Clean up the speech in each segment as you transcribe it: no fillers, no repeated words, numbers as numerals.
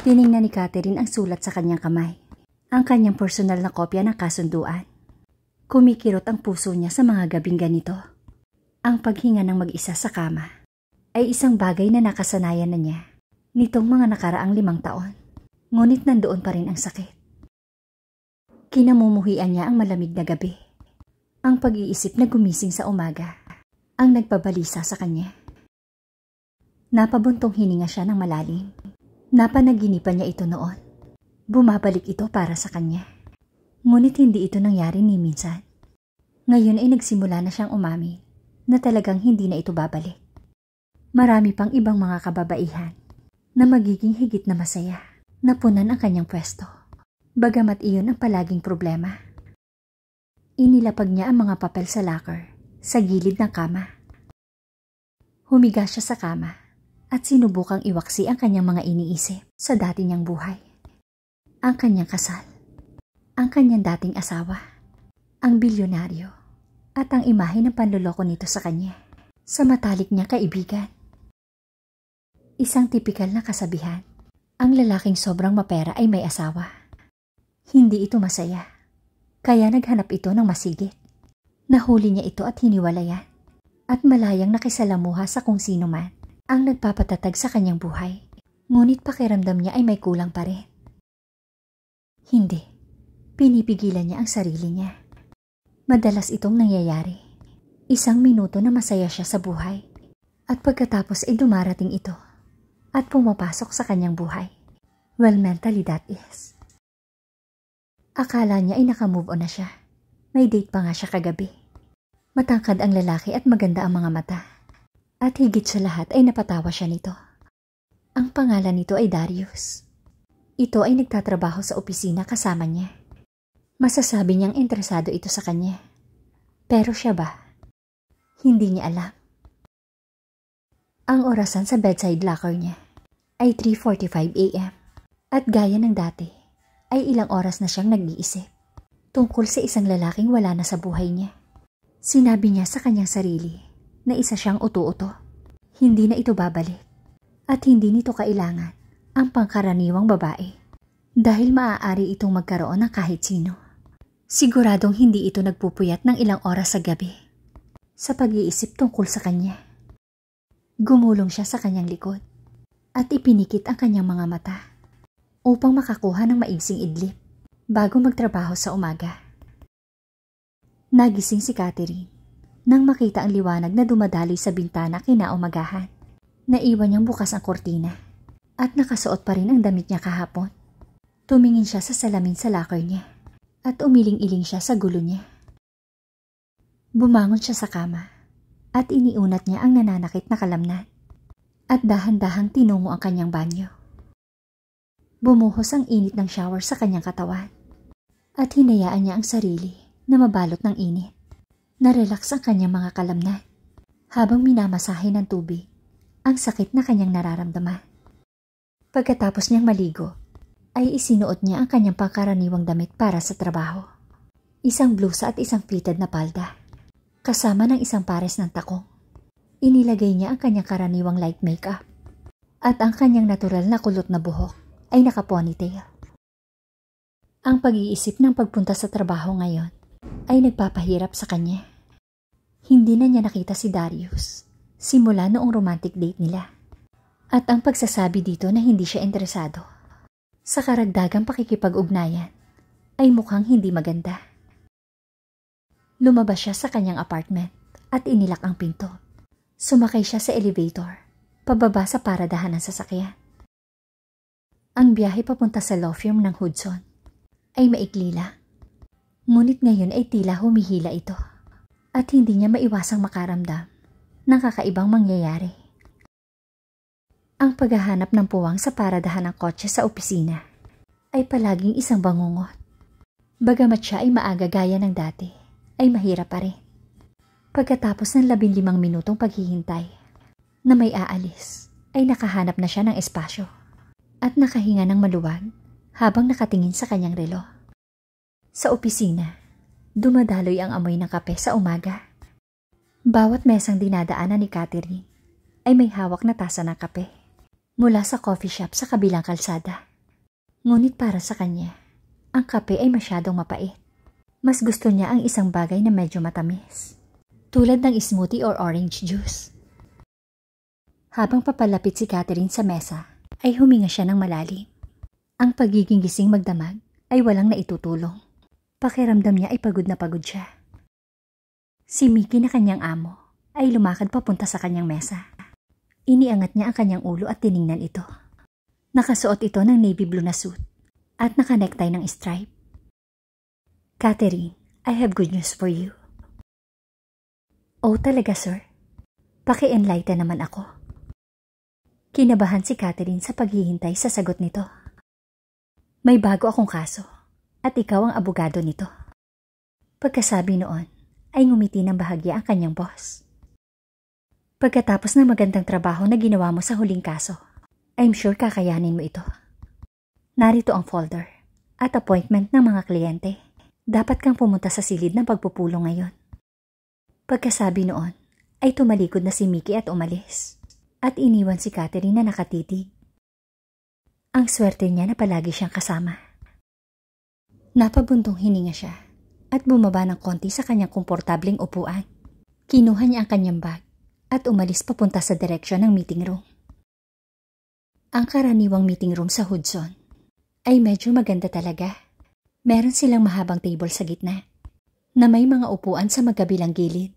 Tiningnan ni Catherine ang sulat sa kanyang kamay, ang kanyang personal na kopya ng kasunduan. Kumikirot ang puso niya sa mga gabing ganito. Ang paghinga ng mag-isa sa kama ay isang bagay na nakasanayan na niya nitong mga nakaraang 5 taon. Ngunit nandoon pa rin ang sakit. Kinamumuhian niya ang malamig na gabi. Ang pag-iisip na gumising sa umaga ang nagpabalisa sa kanya. Napabuntong hininga siya ng malalim. Napanaginipan niya ito noon. Bumabalik ito para sa kanya. Ngunit hindi ito nangyari ni minsan. Ngayon ay nagsimula na siyang umami na talagang hindi na ito babalik. Marami pang ibang mga kababaihan na magiging higit na masaya na punan ang kanyang pwesto. Bagamat iyon ang palaging problema. Inilapag niya ang mga papel sa locker sa gilid ng kama. Humiga siya sa kama at sinubukang iwaksi ang kanyang mga iniisip sa dati niyang buhay. Ang kanyang kasal, ang kanyang dating asawa, ang bilyonaryo, at ang imahe ng panloloko nito sa kanya, sa matalik niya kaibigan. Isang tipikal na kasabihan, ang lalaking sobrang mapera ay may asawa. Hindi ito masaya, kaya naghanap ito ng masigit. Nahuli niya ito at hiniwalayan, at malayang nakisalamuha sa kung sino man ang nagpapatatag sa kanyang buhay. Ngunit pakiramdam niya ay may kulang pa rin. Hindi, pinipigilan niya ang sarili niya. Madalas itong nangyayari. Isang minuto na masaya siya sa buhay, at pagkatapos ay dumarating ito at pumapasok sa kanyang buhay. Well, mentally that is. Akala niya ay nakamove on na siya. May date pa nga siya kagabi. Matangkad ang lalaki at maganda ang mga mata. At higit sa lahat ay napatawa siya nito. Ang pangalan nito ay Darius. Ito ay nagtatrabaho sa opisina kasama niya. Masasabi niyang interesado ito sa kanya. Pero siya ba? Hindi niya alam. Ang orasan sa bedside locker niya ay 3:45 AM. At gaya ng dati, ay ilang oras na siyang nag-iisip tungkol sa isang lalaking wala na sa buhay niya. Sinabi niya sa kanyang sarili na isa siyang uto-uto. Hindi na ito babalik at hindi nito kailangan ang pangkaraniwang babae dahil maaari itong magkaroon ng kahit sino. Siguradong hindi ito nagpupuyat ng ilang oras sa gabi sa pag-iisip tungkol sa kanya. Gumulong siya sa kanyang likod at ipinikit ang kanyang mga mata upang makakuha ng maigsing idlip bago magtrabaho sa umaga. Nagising si Catherine nang makita ang liwanag na dumadaloy sa bintana kinaumagahan. Naiwan niyang bukas ang kortina at nakasuot pa rin ang damit niya kahapon. Tumingin siya sa salamin sa locker niya at umiling-iling siya sa gulo niya. Bumangon siya sa kama at iniunat niya ang nananakit na kalamnan at dahan-dahang tinungo ang kanyang banyo. Bumuhos ang init ng shower sa kanyang katawan at hinayaan niya ang sarili na mabalot ng init. Narelax ang kanyang mga kalamnan habang minamasahe ng tubig ang sakit na kanyang nararamdaman. Pagkatapos niyang maligo, ay isinuot niya ang kanyang pangkaraniwang damit para sa trabaho. Isang blusa at isang fitted na palda, kasama ng isang pares ng takong. Inilagay niya ang kanyang karaniwang light makeup at ang kanyang natural na kulot na buhok ay naka-ponytail. Ang pag-iisip ng pagpunta sa trabaho ngayon ay nagpapahirap sa kanya. Hindi na niya nakita si Darius simula noong romantic date nila. At ang pagsasabi dito na hindi siya interesado sa karagdagang pakikipag-ugnayan ay mukhang hindi maganda. Lumabas siya sa kanyang apartment at inilak ang pinto. Sumakay siya sa elevator, pababa sa paradahan ng sasakyan. Ang biyahe papunta sa law firm ng Hudson ay maikli lang. Ngunit ngayon ay tila humihila ito at hindi niya maiwasang makaramdam ng kakaibang mangyayari. Ang paghahanap ng puwang sa paradahan ng kotse sa opisina ay palaging isang bangungot. Bagamat siya ay maaga gaya ng dati, ay mahirap pa rin. Pagkatapos ng 15 minutong paghihintay na may aalis, ay nakahanap na siya ng espasyo at nakahinga ng maluwag habang nakatingin sa kanyang relo. Sa opisina, dumadaloy ang amoy ng kape sa umaga. Bawat mesang dinadaanan ni Catherine ay may hawak na tasa ng kape mula sa coffee shop sa kabilang kalsada. Ngunit para sa kanya, ang kape ay masyadong mapait. Mas gusto niya ang isang bagay na medyo matamis, tulad ng smoothie or orange juice. Habang papalapit si Catherine sa mesa, ay huminga siya ng malalim. Ang pagiging gising magdamag ay walang naitutulong. Pakiramdam niya ay pagod na pagod siya. Si Mickey na kanyang amo ay lumakad papunta sa kanyang mesa. Iniangat niya ang kanyang ulo at tiningnan ito. Nakasuot ito ng navy blue na suit at naka-necktie ng stripe. Catherine, I have good news for you. Oh, talaga sir? Paki-enlighten naman ako. Kinabahan si Catherine sa paghihintay sa sagot nito. May bago akong kaso at ikaw ang abogado nito. Pagkasabi noon, ay ngumiti ng bahagya ang kanyang boss. Pagkatapos ng magandang trabaho na ginawa mo sa huling kaso, I'm sure kakayanin mo ito. Narito ang folder at appointment ng mga kliyente. Dapat kang pumunta sa silid ng pagpupulong ngayon. Pagkasabi noon, ay tumalikod na si Mickey at umalis. At iniwan si Catherine na nakatitig. Ang swerte niya na palagi siyang kasama. Napabuntong hininga siya at bumaba ng konti sa kanyang komportabling upuan. Kinuha niya ang kanyang bag at umalis papunta sa direksyon ng meeting room. Ang karaniwang meeting room sa Hudson ay medyo maganda talaga. Meron silang mahabang table sa gitna na may mga upuan sa magkabilang gilid.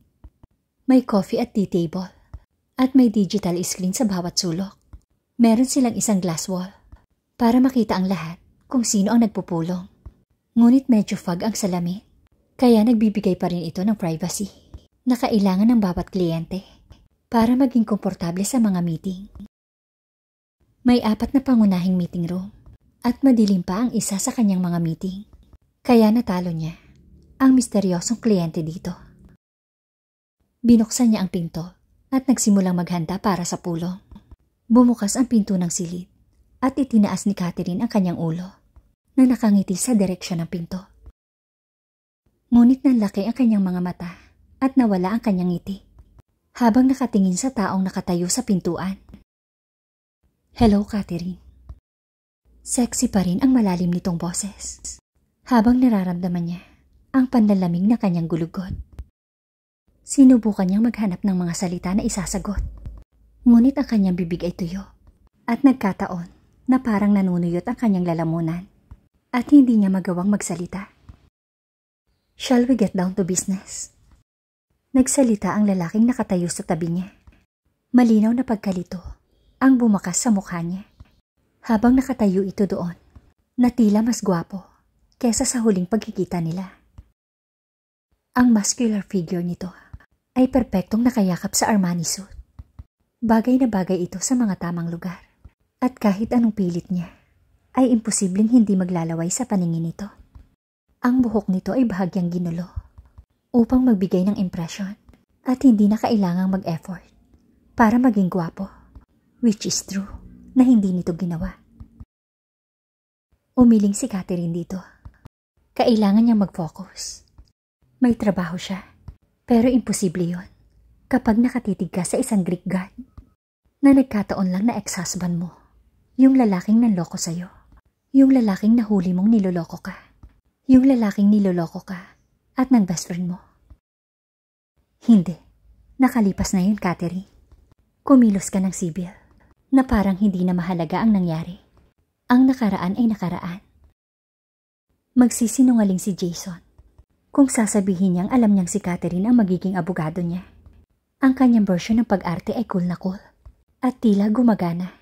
May coffee at tea table at may digital screen sa bawat sulok. Meron silang isang glass wall para makita ang lahat kung sino ang nagpupulong. Ngunit medyo fog ang salamin, kaya nagbibigay pa rin ito ng privacy na kailangan ng bawat kliyente para maging komportable sa mga meeting. May 4 na pangunahing meeting room at madilim pa ang isa sa kanyang mga meeting. Kaya natalo niya ang misteryosong kliyente dito. Binuksan niya ang pinto at nagsimulang maghanda para sa pulong. Bumukas ang pinto ng silid at itinaas ni Catherine ang kanyang ulo na nakangiti sa direksyon ng pinto. Ngunit nanlaki ang kanyang mga mata at nawala ang kanyang ngiti habang nakatingin sa taong nakatayo sa pintuan. Hello, Catherine. Sexy pa rin ang malalim nitong boses habang nararamdaman niya ang panlalamig na kanyang gulugod. Sinubukan niyang maghanap ng mga salita na isasagot. Ngunit ang kanyang bibig ay tuyo at nagkataon na parang nanunuyot ang kanyang lalamunan at hindi niya magawang magsalita. Shall we get down to business? Nagsalita ang lalaking nakatayo sa tabi niya. Malinaw na pagkalito ang bumakas sa mukha niya. Habang nakatayo ito doon, na tila mas gwapo kesa sa huling pagkikita nila. Ang muscular figure nito ay perpektong nakayakap sa Armani suit. Bagay na bagay ito sa mga tamang lugar. At kahit anong pilit niya, ay imposibleng hindi maglalaway sa paningin nito. Ang buhok nito ay bahagyang ginulo upang magbigay ng impresyon at hindi na kailangang mag-effort para maging gwapo, which is true na hindi nito ginawa. Umiling si Catherine dito. Kailangan niyang mag-focus. May trabaho siya, pero imposible yon kapag nakatitig ka sa isang Greek god na nagkataon lang na ex-husband mo, yung lalaking nanloko sa'yo, yung lalaking nahuli mong niloloko ka, yung lalaking niloloko ka at ng best friend mo. Hindi, nakalipas na yun, Catherine. Kumilos ka ng sibil na parang hindi na mahalaga ang nangyari. Ang nakaraan ay nakaraan. Magsisinungaling si Jason kung sasabihin niyang alam niyang si Catherine ang magiging abogado niya. Ang kanyang version ng pag-arte ay cool na cool at tila gumagana.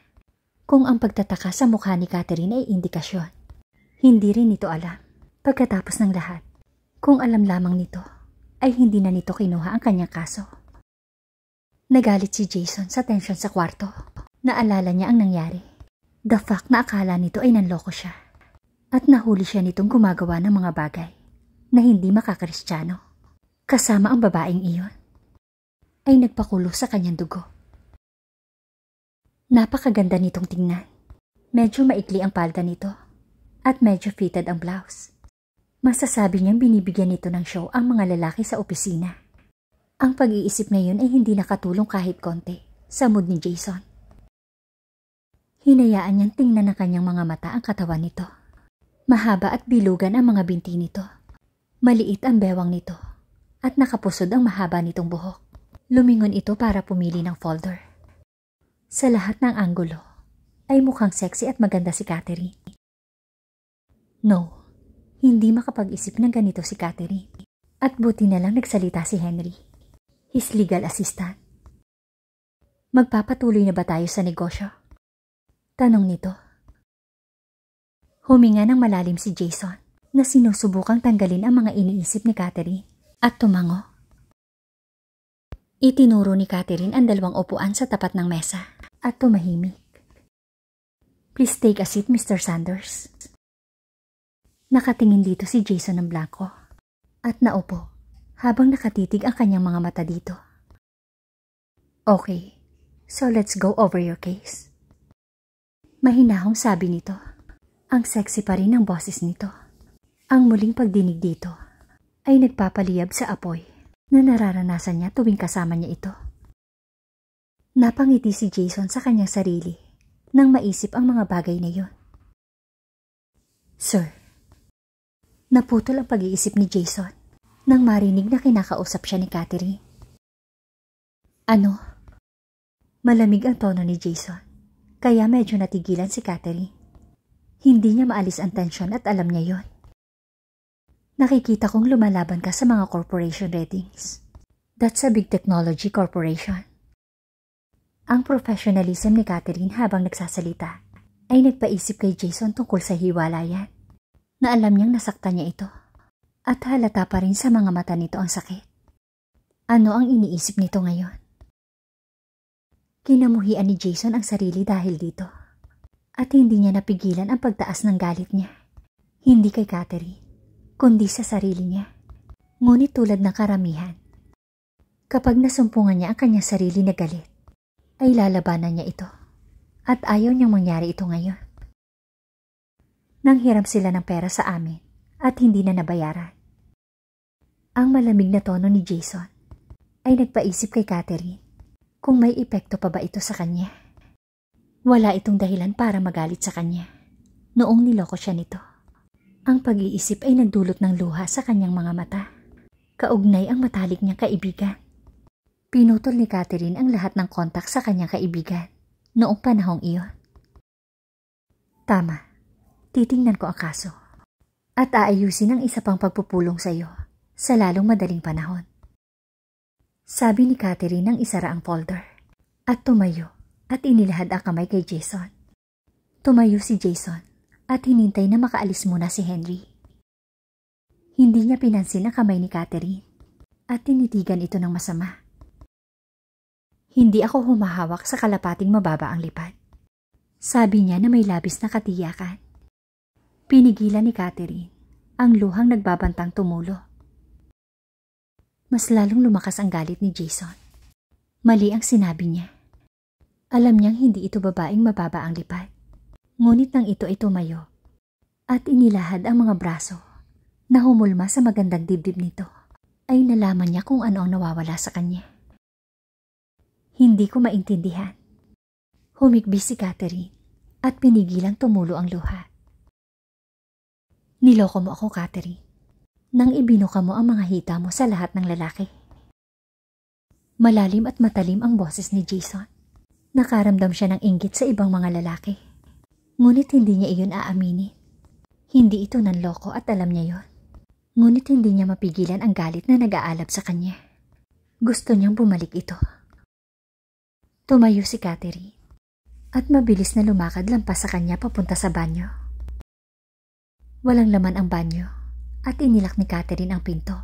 Kung ang pagtataka sa mukha ni Catherine ay indikasyon, hindi rin nito alam. Pagkatapos ng lahat, kung alam lamang nito, ay hindi na nito kinuha ang kanyang kaso. Nagalit si Jason sa tensyon sa kwarto. Naalala niya ang nangyari. The fact na akala nito ay nanloko siya. At nahuli siya nitong gumagawa ng mga bagay na hindi makakristyano. Kasama ang babaeng iyon ay nagpakulo sa kanyang dugo. Napakaganda nitong tingnan. Medyo maikli ang palda nito at medyo fitted ang blouse. Masasabi niyang binibigyan nito ng show ang mga lalaki sa opisina. Ang pag-iisip na yun ay hindi nakatulong kahit konti sa mood ni Jason. Hinayaan niyang tingnan ng kanyang mga mata ang katawan nito. Mahaba at bilugan ang mga binti nito. Maliit ang bewang nito at nakapusod ang mahaba nitong buhok. Lumingon ito para pumili ng folder. Sa lahat ng anggulo ay mukhang sexy at maganda si Catherine. No, hindi makapag-isip ng ganito si Catherine. At buti na lang nagsalita si Henry, his legal assistant. Magpapatuloy na ba tayo sa negosyo? Tanong nito. Huminga ng malalim si Jason na sinusubukang tanggalin ang mga iniisip ni Catherine at tumango. Itinuro ni Catherine ang 2 upuan sa tapat ng mesa at tumahimik. Please take a seat, Mr. Sanders. Nakatingin dito si Jason ng blanco at naupo habang nakatitig ang kanyang mga mata dito. Okay, so let's go over your case. Mahinahong sabi nito. Ang sexy pa rin ang boses nito. Ang muling pagdinig dito ay nagpapaliyab sa apoy na nararanasan niya tuwing kasama niya ito. Napangiti si Jason sa kanyang sarili nang maisip ang mga bagay na yun. Sir, naputol ang pag-iisip ni Jason nang marinig na kinakausap siya ni Catherine. Ano? Malamig ang tono ni Jason, kaya medyo natigilan si Catherine. Hindi niya maalis ang tensyon at alam niya yon. Nakikita kong lumalaban ka sa mga corporation ratings. That's a big technology corporation. Ang professionalism ni Catherine habang nagsasalita ay nagpaisip kay Jason tungkol sa hiwalayan na alam niyang nasaktan niya ito at halata pa rin sa mga mata nito ang sakit. Ano ang iniisip nito ngayon? Kinamuhian ni Jason ang sarili dahil dito at hindi niya napigilan ang pagtaas ng galit niya. Hindi kay Catherine, kundi sa sarili niya. Ngunit tulad ng karamihan, kapag nasumpungan niya ang kanyang sarili na galit, ay lalabanan niya ito at ayaw niyang mangyari ito ngayon. Nanghiram sila ng pera sa amin at hindi na nabayaran. Ang malamig na tono ni Jason ay nagpaisip kay Catherine kung may epekto pa ba ito sa kanya. Wala itong dahilan para magalit sa kanya noong niloko siya nito. Ang pag-iisip ay nagdulot ng luha sa kanyang mga mata. Kaugnay ang matalik niyang kaibigan. Pinutol ni Catherine ang lahat ng kontak sa kanyang kaibigan noong panahong iyon. Tama, titingnan ko ang kaso at aayusin ang isa pang pagpupulong sa iyo sa lalong madaling panahon. Sabi ni Catherine nang isara ang folder at tumayo at inilahad ang kamay kay Jason. Tumayo si Jason at hinintay na makaalis muna si Henry. Hindi niya pinansin ang kamay ni Catherine at tinitigan ito ng masama. Hindi ako humahawak sa kalapating mababa ang lipad. Sabi niya na may labis na katiyakan. Pinigilan ni Catherine ang luhang nagbabantang tumulo. Mas lalong lumakas ang galit ni Jason. Mali ang sinabi niya. Alam niyang hindi ito babaeng mababa ang lipad. Ngunit nang ito ay tumayo at inilahad ang mga braso na humulma sa magandang dibdib nito, ay nalaman niya kung ano ang nawawala sa kanya. Hindi ko maintindihan. Humikbi si Catherine at pinigilang tumulo ang luha. Niloko mo ako, Catherine, nang ibinuka mo ang mga hita mo sa lahat ng lalaki. Malalim at matalim ang boses ni Jason. Nakaramdam siya ng inggit sa ibang mga lalaki. Ngunit hindi niya iyon aaminin. Hindi ito nanloko at alam niya yon. Ngunit hindi niya mapigilan ang galit na nag-aalab sa kanya. Gusto niyang bumalik ito. Tumayo si Catherine at mabilis na lumakad lampas sa kanya papunta sa banyo. Walang laman ang banyo at inilak ni Catherine ang pinto.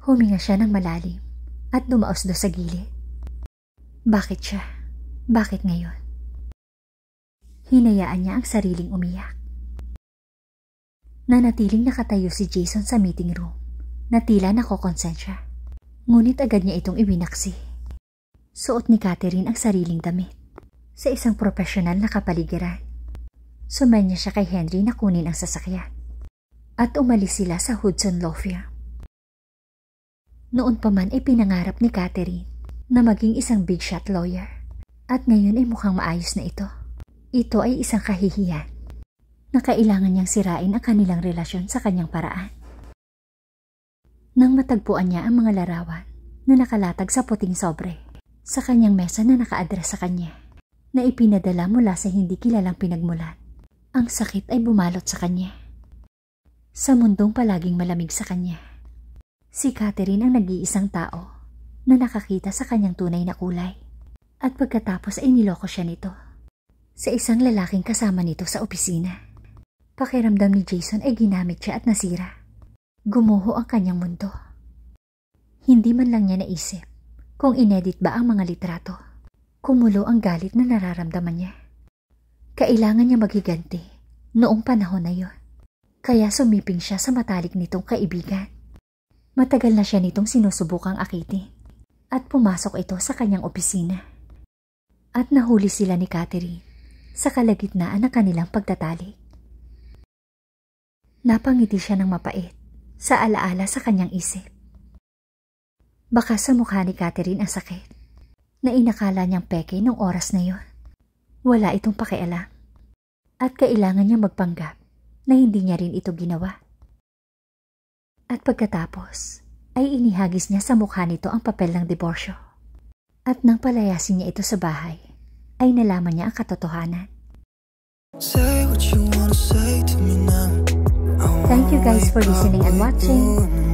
Huminga siya ng malalim at dumaos do sa gilid. Bakit siya? Bakit ngayon? Hinayaan niya ang sariling umiyak. Nanatiling nakatayo si Jason sa meeting room na tila nakokonsensya. Ngunit agad niya itong ibinaksi. Suot ni Catherine ang sariling damit sa isang profesional na kapaligiran. Sumanya siya kay Henry na kunin ang sasakyan at umalis sila sa Hudson Law Firm. Noon pa man ay pinangarap ni Catherine na maging isang big shot lawyer. At ngayon ay mukhang maayos na ito. Ito ay isang kahihiyan na kailangan niyang sirain ang kanilang relasyon sa kanyang paraan. Nang matagpuan niya ang mga larawan na nakalatag sa puting sobre sa kanyang mesa na naka-address sa kanya, na ipinadala mula sa hindi kilalang pinagmulan, ang sakit ay bumalot sa kanya. Sa mundong palaging malamig sa kanya, si Catherine ang nag-iisang tao na nakakita sa kanyang tunay na kulay. At pagkatapos ay niloko siya nito sa isang lalaking kasama nito sa opisina. Pakiramdam ni Jason ay ginamit siya at nasira. Gumuho ang kanyang mundo. Hindi man lang niya naisip kung inedit ba ang mga litrato. Kumulo ang galit na nararamdaman niya. Kailangan niya maghiganti noong panahon na yon. Kaya sumiping siya sa matalik nitong kaibigan. Matagal na siya nitong sinusubukang akitin at pumasok ito sa kanyang opisina. At nahuli sila ni Catherine sa kalagitnaan ng kanilang pagtatalik. Napangiti siya ng mapait sa alaala sa kanyang isip. Baka sa mukha ni Catherine ang sakit na inakala niyang peke nung oras na yon. Wala itong pakialam at kailangan niyang magpanggap na hindi niya rin ito ginawa. At pagkatapos ay inihagis niya sa mukha nito ang papel ng diborsyo. At nang palayasin niya ito sa bahay, ay nalaman niya ang katotohanan. Thank you guys for listening and watching.